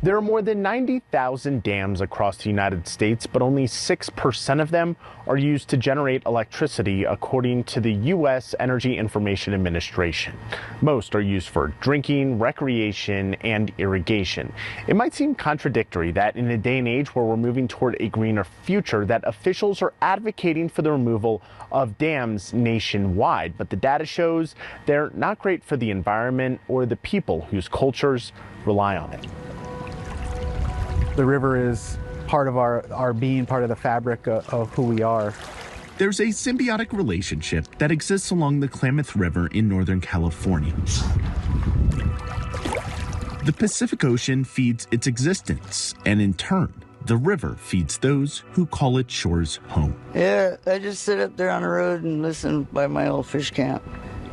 There are more than 90,000 dams across the United States, but only 6% of them are used to generate electricity, according to the U.S. Energy Information Administration. Most are used for drinking, recreation, and irrigation. It might seem contradictory that in a day and age where we're moving toward a greener future, that officials are advocating for the removal of dams nationwide, but the data shows they're not great for the environment or the people whose cultures rely on it. The river is part of our being, part of the fabric of who we are. There's a symbiotic relationship that exists along the Klamath River in Northern California. The Pacific Ocean feeds its existence, and in turn, the river feeds those who call its shores home. Yeah, I just sit up there on the road and listen by my old fish camp.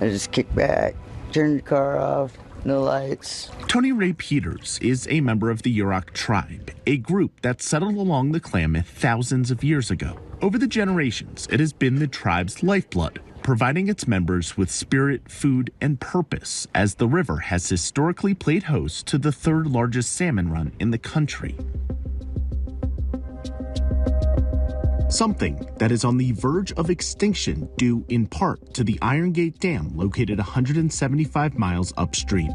I just kick back, turn the car off. No lights. Tony Ray Peters is a member of the Yurok tribe, a group that settled along the Klamath thousands of years ago. Over the generations, it has been the tribe's lifeblood, providing its members with spirit, food, and purpose, as the river has historically played host to the third largest salmon run in the country. Something that is on the verge of extinction due in part to the Iron Gate Dam located 175 miles upstream.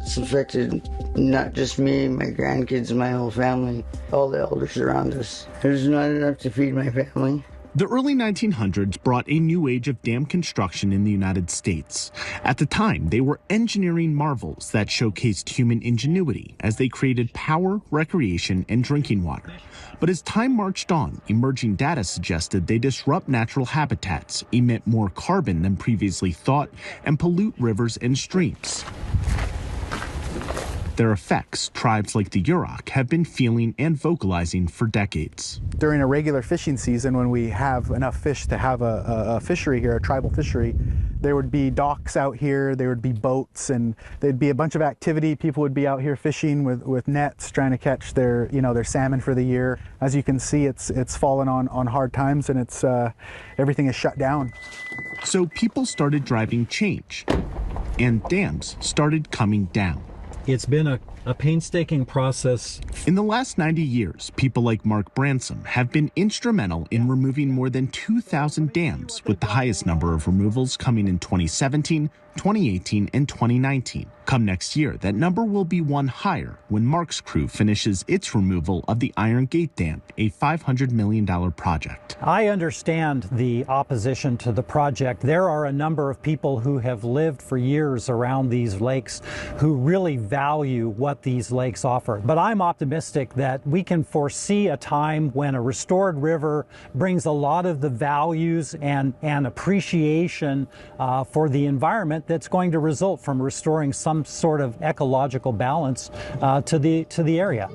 It's affected not just me, my grandkids, my whole family, all the elders around us. There's not enough to feed my family. The early 1900s brought a new age of dam construction in the United States. At the time, they were engineering marvels that showcased human ingenuity as they created power, recreation, and drinking water. But as time marched on, emerging data suggested they disrupt natural habitats, emit more carbon than previously thought, and pollute rivers and streams. Their effects, tribes like the Yurok have been feeling and vocalizing for decades. During a regular fishing season, when we have enough fish to have a fishery here, a tribal fishery, there would be docks out here, there would be boats, and there'd be a bunch of activity. People would be out here fishing with nets, trying to catch their salmon for the year. As you can see, it's fallen on hard times, and everything is shut down. So people started driving change, and dams started coming down. It's been a painstaking process. In the last 90 years, people like Mark Bransom have been instrumental in removing more than 2,000 dams, with the highest number of removals coming in 2017, 2018, and 2019. Come next year, that number will be one higher when Mark's crew finishes its removal of the Iron Gate Dam, a $500 million project. I understand the opposition to the project. There are a number of people who have lived for years around these lakes who really value what these lakes offer. But I'm optimistic that we can foresee a time when a restored river brings a lot of the values and appreciation for the environment that's going to result from restoring some sort of ecological balance to the area.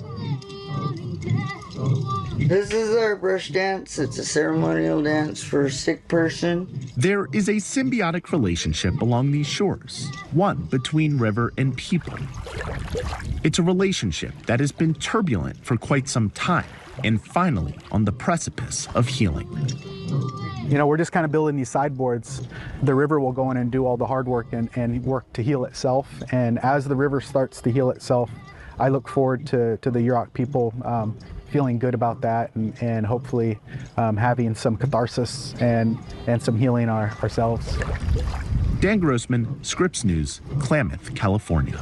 This is our brush dance. It's a ceremonial dance for a sick person. There is a symbiotic relationship along these shores, one between river and people. It's a relationship that has been turbulent for quite some time and finally on the precipice of healing. We're just kind of building these sideboards. The river will go in and do all the hard work and work to heal itself. And as the river starts to heal itself, I look forward to the Yurok people feeling good about that and hopefully having some catharsis and some healing ourselves. Dan Grossman, Scripps News, Klamath, California.